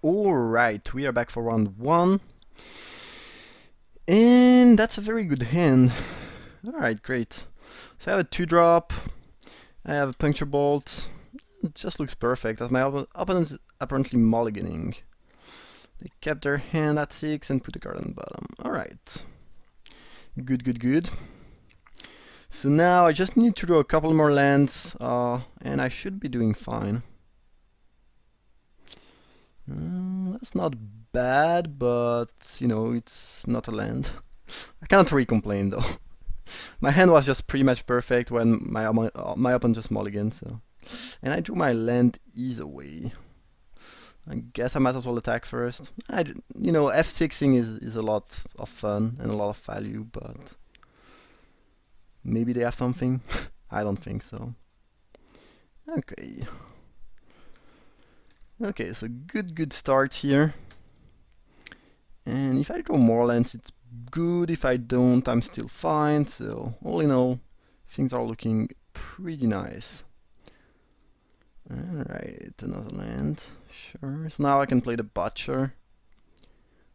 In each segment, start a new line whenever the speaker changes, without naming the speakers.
Alright, we are back for round 1. And that's a very good hand. Alright, great. So I have a 2-drop, I have a Puncture Bolt. It just looks perfect, as my opponent's apparently mulliganing. They kept their hand at 6 and put a card on the bottom. Alright. Good, good, good. So now I just need to draw a couple more lands, and I should be doing fine. That's not bad, but you know, it's not a land. I cannot really complain though. My hand was just pretty much perfect when my opponent just mulliganed, so. And I drew my land either way. I guess I might as well attack first. You know, F6ing is a lot of fun and a lot of value, but maybe they have something. I don't think so. Okay. Okay, so good start here. And if I draw more lands, it's good. If I don't, I'm still fine. So all in all, things are looking pretty nice. Alright, another land. Sure. So now I can play the Butcher,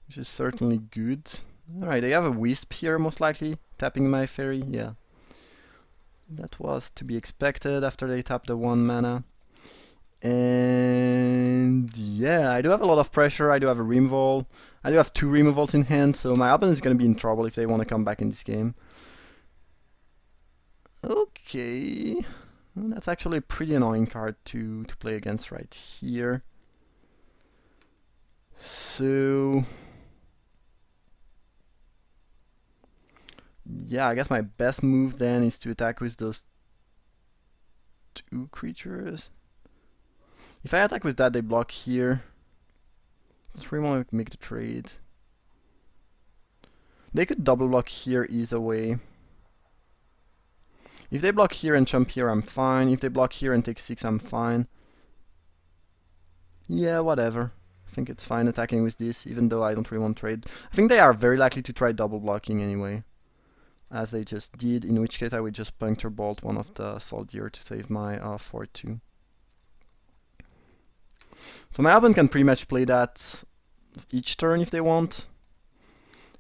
which is certainly good. Alright, they have a Wisp here, most likely, tapping my Fairy. Yeah. That was to be expected after they tapped the 1 mana. And yeah, I do have a lot of pressure. I do have a removal. I do have 2 removals in hand, so my opponent is going to be in trouble if they want to come back in this game. Okay, well, that's actually a pretty annoying card to play against right here. So yeah, I guess my best move then is to attack with those 2 creatures. If I attack with that, they block here. Just really want to make the trade. They could double block here either way. If they block here and jump here, I'm fine. If they block here and take 6, I'm fine. Yeah, whatever. I think it's fine attacking with this, even though I don't really want to trade. I think they are very likely to try double blocking anyway, as they just did, in which case I would just Puncture Bolt one of the Soldier to save my 4-2. So my opponent can pretty much play that each turn if they want.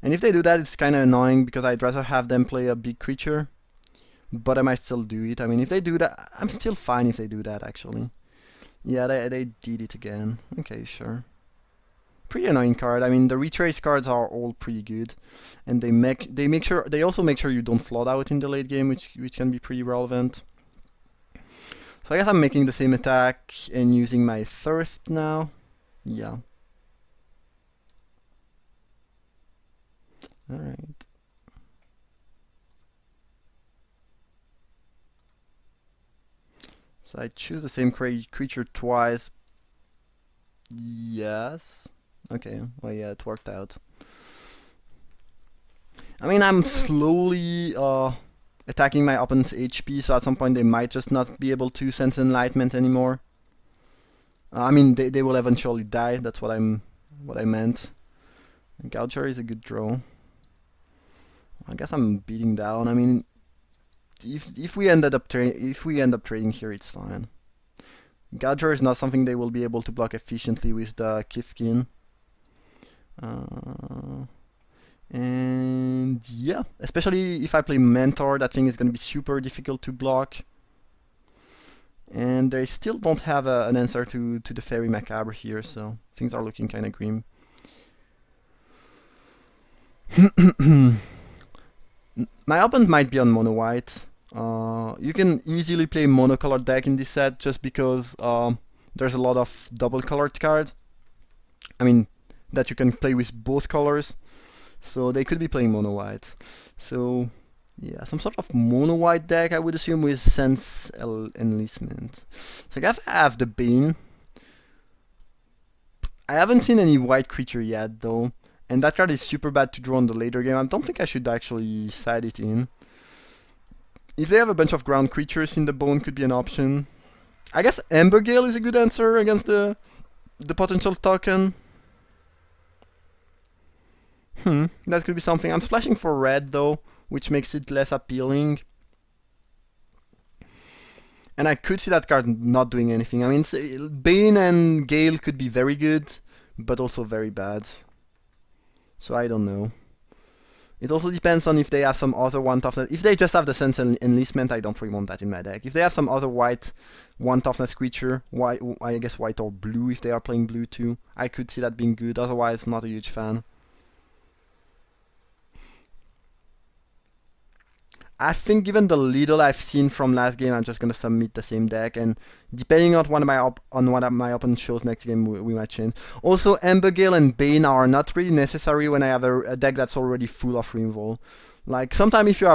And if they do that, it's kind of annoying because I'd rather have them play a big creature. But I might still do it. I mean, if they do that, I'm still fine if they do that, actually. Yeah, they did it again. Okay, sure. Pretty annoying card. I mean, the retrace cards are all pretty good, and they also make sure you don't flood out in the late game, which can be pretty relevant. So I guess I'm making the same attack and using my Thirst now. Yeah. Alright. So I choose the same creature twice. Yes. Okay, well yeah, it worked out. I mean, I'm slowly attacking my opponent's HP, so at some point they might just not be able to sense Enlightenment anymore. I mean, they will eventually die. That's what I meant. Gouger is a good draw. I guess I'm beating down. I mean, if we end up trading here, it's fine. Gouger is not something they will be able to block efficiently with the Kithkin. And yeah, especially if I play Mentor, that thing is going to be super difficult to block. And they still don't have an answer to the Fairy Macabre here, so things are looking kind of grim. My opponent might be on mono white. You can easily play monocolored deck in this set just because there's a lot of double colored cards. I mean, that you can play with both colors. So they could be playing mono white. So yeah, some sort of mono white deck I would assume with Sense Enlistment. So I have the Bane. I haven't seen any white creature yet though. And that card is super bad to draw in the later game. I don't think I should actually side it in. If they have a bunch of ground creatures in the bone, could be an option. I guess Embergale is a good answer against the potential token. That could be something. I'm splashing for red though, which makes it less appealing. And I could see that card not doing anything. I mean, Bane and Gale could be very good, but also very bad. So I don't know. It also depends on if they have some other one toughness. If they just have the Sense Enlistment, I don't really want that in my deck. If they have some other white one toughness creature, white, I guess white or blue if they are playing blue too, I could see that being good. Otherwise, not a huge fan. I think given the little I've seen from last game, I'm just gonna submit the same deck, and depending on what my opponent shows next game, we might change. Also, Embergale and Bane are not really necessary when I have a deck that's already full of removal. Like sometimes if you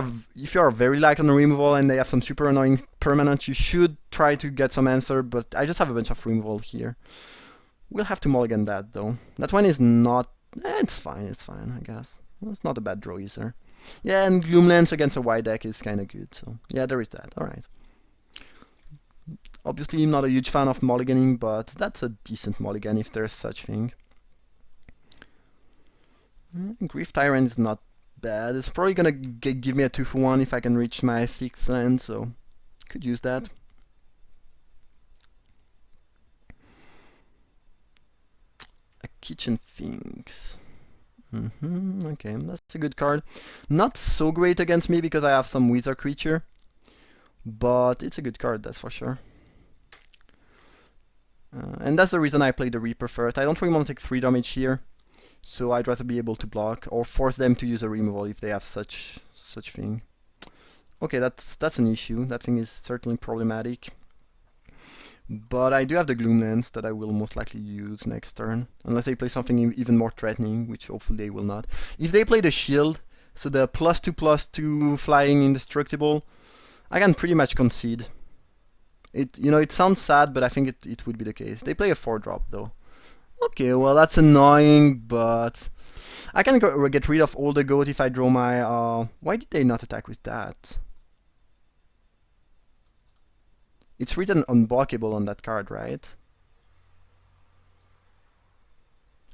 are very light on removal and they have some super annoying permanent, you should try to get some answer. But I just have a bunch of removal here. We'll have to mulligan that though. That one is not. It's fine. It's fine, I guess. Well, it's not a bad draw either. Yeah, and Gloomlance against a white deck is kind of good, so yeah, there is that. Alright. Obviously, I'm not a huge fan of mulliganing, but that's a decent mulligan if there's such thing. Grief Tyrant is not bad. It's probably gonna give me a 2-for-1 if I can reach my 6th land, so could use that. A Kitchen Sphinx. Okay, that's a good card. Not so great against me because I have some wizard creature, but it's a good card, that's for sure. And that's the reason I played the Reaper first. I don't really want to take 3 damage here, so I'd rather be able to block or force them to use a removal if they have such thing. Okay, that's an issue. That thing is certainly problematic. But I do have the Gloomlance that I will most likely use next turn, unless they play something even more threatening, which hopefully they will not. If they play the shield, so the +2/+2 flying indestructible, I can pretty much concede. It sounds sad, but I think it would be the case. They play a 4-drop though. Okay, well that's annoying, but I can get rid of all the goat if I draw my. Why did they not attack with that? It's written unblockable on that card, right?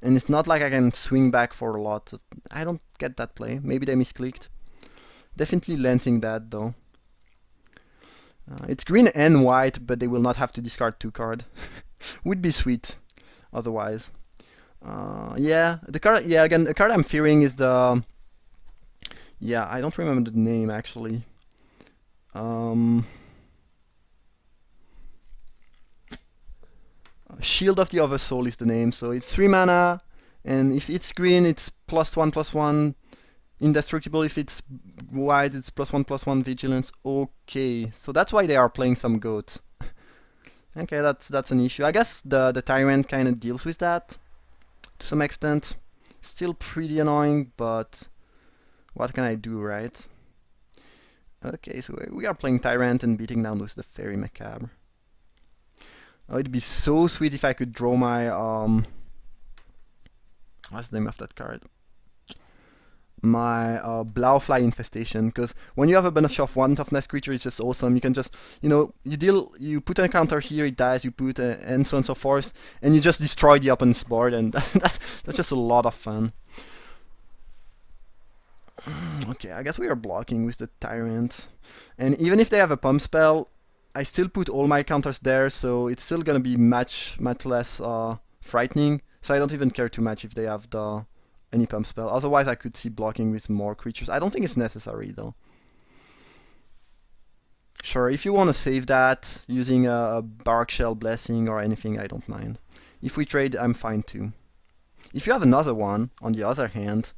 And it's not like I can swing back for a lot. I don't get that play. Maybe they misclicked. Definitely lancing that though. It's green and white, but they will not have to discard 2 cards. Would be sweet, otherwise. Yeah, the card. Yeah, again, the card I'm fearing is the. Yeah, I don't remember the name actually. Shield of the Oversoul is the name, so it's 3 mana, and if it's green, it's +1/+1 indestructible. If it's white, it's +1/+1 vigilance. Okay, so that's why they are playing some goat. Okay, that's an issue. I guess the Tyrant kind of deals with that to some extent. Still pretty annoying, but what can I do, right? Okay, so we are playing Tyrant and beating down with the Fairy Macabre. Oh, it'd be so sweet if I could draw my what's the name of that card? My Blaufly Infestation, because when you have a bunch of 1 toughness creature, it's just awesome. You can just, you put a counter here, it dies, you put and so on and so forth, and you just destroy the opponent's board, and that's just a lot of fun. Okay, I guess we are blocking with the Tyrant, and even if they have a pump spell, I still put all my counters there, so it's still gonna be much less frightening. So I don't even care too much if they have any pump spell. Otherwise, I could see blocking with more creatures. I don't think it's necessary though. Sure, if you want to save that using a Bark Shell Blessing or anything, I don't mind. If we trade, I'm fine too. If you have another one, on the other hand,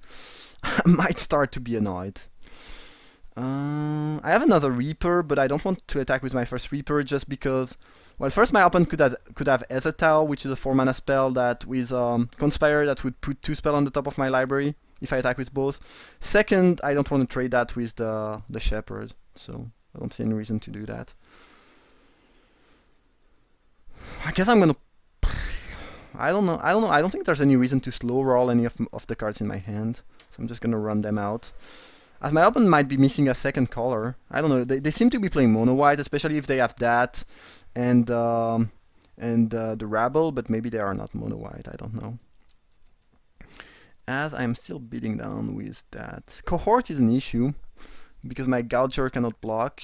I might start to be annoyed. I have another Reaper, but I don't want to attack with my first Reaper just because, well, first my opponent could have Ethertal, which is a 4 mana spell that with Conspire that would put 2 spells on the top of my library if I attack with both. Second, I don't want to trade that with the Shepherd, so I don't see any reason to do that. I guess I'm gonna. I don't know. I don't think there's any reason to slow roll any of the cards in my hand, so I'm just gonna run them out. As my opponent might be missing a second color. I don't know. They seem to be playing mono white, especially if they have that and the Rabble, but maybe they are not mono white. I don't know. As I'm still beating down with that. Cohort is an issue because my Gouger cannot block.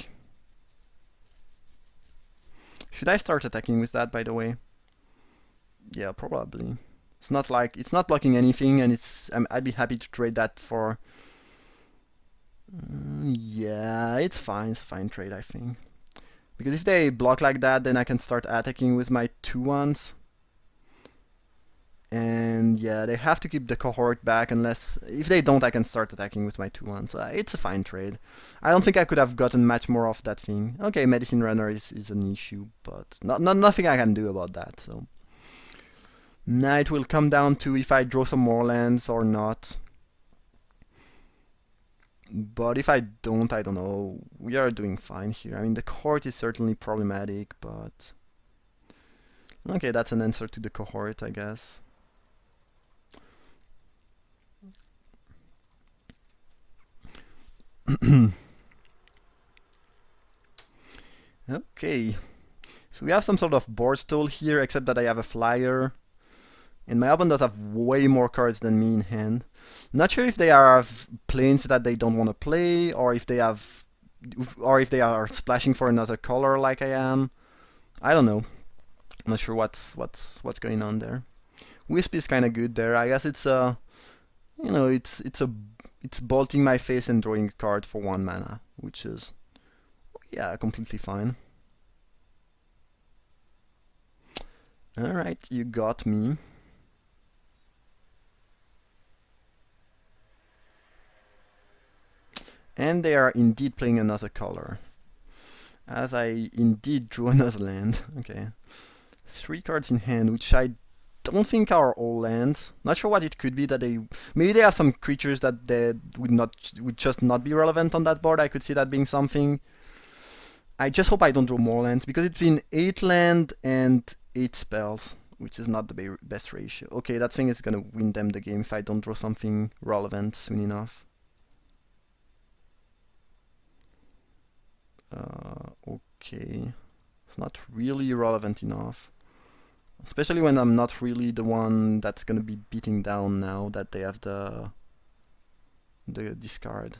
Should I start attacking with that, by the way? Yeah, probably. It's not like it's not blocking anything, and I'd be happy to trade that for. Yeah, it's fine. It's a fine trade, I think. Because if they block like that, then I can start attacking with my 2/1s. And yeah, they have to keep the cohort back, unless if they don't, I can start attacking with my 2/1s. It's a fine trade. I don't think I could have gotten much more off that thing. Okay, Medicine Runner is an issue, but nothing I can do about that. So now it will come down to if I draw some more lands or not. But if I don't know. We are doing fine here. I mean, the cohort is certainly problematic, but okay, that's an answer to the cohort, I guess. Okay, so we have some sort of board stall here, except that I have a flyer. And my opponent does have way more cards than me in hand. Not sure if they have planes that they don't want to play, or if they are splashing for another color like I am. I don't know. I'm not sure what's going on there. Wisp is kind of good there. I guess it's it's bolting my face and drawing a card for 1 mana, which is yeah, completely fine. All right, you got me. And they are indeed playing another color. As I indeed drew another land. Okay. 3 cards in hand, which I don't think are all lands. Not sure what it could be that they... Maybe they have some creatures that they would just not be relevant on that board. I could see that being something. I just hope I don't draw more lands, because it's been 8 land and 8 spells, which is not the best ratio. Okay, that thing is gonna win them the game if I don't draw something relevant soon enough. Okay, it's not really relevant enough, especially when I'm not really the one that's gonna be beating down now that they have the discard.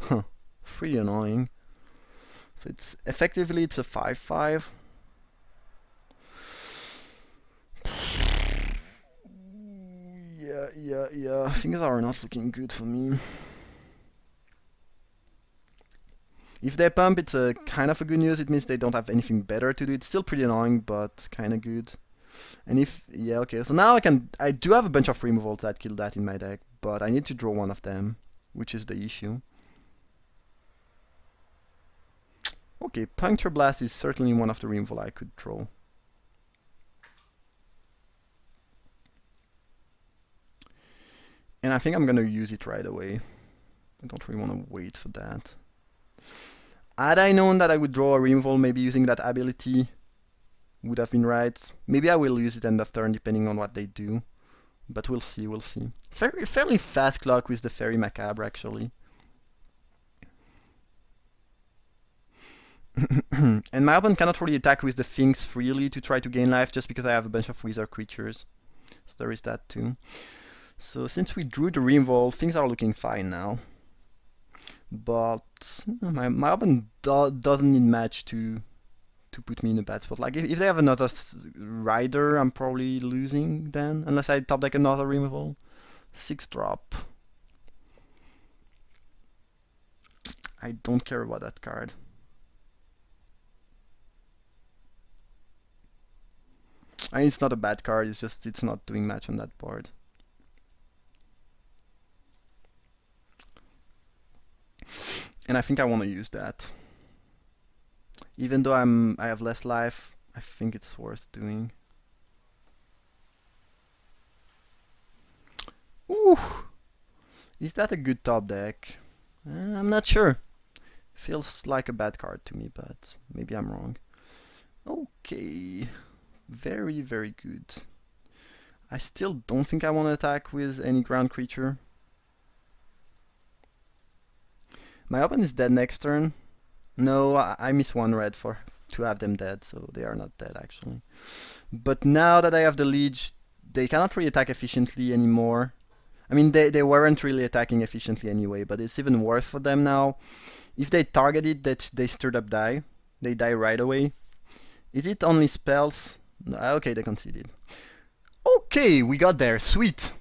Huh, pretty annoying. So it's effectively it's a 5/5. Yeah, things are not looking good for me. If they pump, it's a kind of a good news. It means they don't have anything better to do. It's still pretty annoying, but kind of good. And if yeah, okay. So now I do have a bunch of removals that kill that in my deck, but I need to draw one of them, which is the issue. Okay, Puncture Blast is certainly one of the removal I could draw. And I think I'm gonna use it right away. I don't really want to wait for that. Had I known that I would draw a removal, maybe using that ability would have been right. Maybe I will use it end of turn depending on what they do. But we'll see. Fairly fast clock with the Fairy Macabre, actually. And my opponent cannot really attack with the things freely to try to gain life, just because I have a bunch of wizard creatures. So there is that too. So since we drew the removal, things are looking fine now. But my opponent doesn't need much to put me in a bad spot. Like if they have another rider, I'm probably losing then, unless I top deck another removal. 6-drop. I don't care about that card. I mean, it's not a bad card. It's just it's not doing much on that board. And I think I want to use that. Even though I have less life, I think it's worth doing. Ooh! Is that a good top deck? I'm not sure. Feels like a bad card to me, but maybe I'm wrong. Okay. Very, very good. I still don't think I want to attack with any ground creature. My opponent is dead next turn. No, I miss 1 red to have them dead, so they are not dead actually. But now that I have the Liege, they cannot really attack efficiently anymore. I mean, they weren't really attacking efficiently anyway, but it's even worse for them now. If they target it, they straight up die. They die right away. Is it only spells? No, okay, they conceded. Okay, we got there, sweet.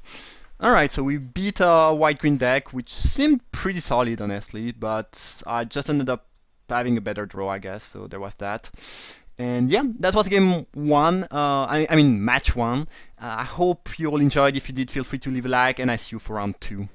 Alright, so we beat a white-green deck, which seemed pretty solid, honestly, but I just ended up having a better draw, I guess, so there was that. And yeah, that was game 1, I mean match 1. I hope you all enjoyed. If you did, feel free to leave a like, and I see you for round 2.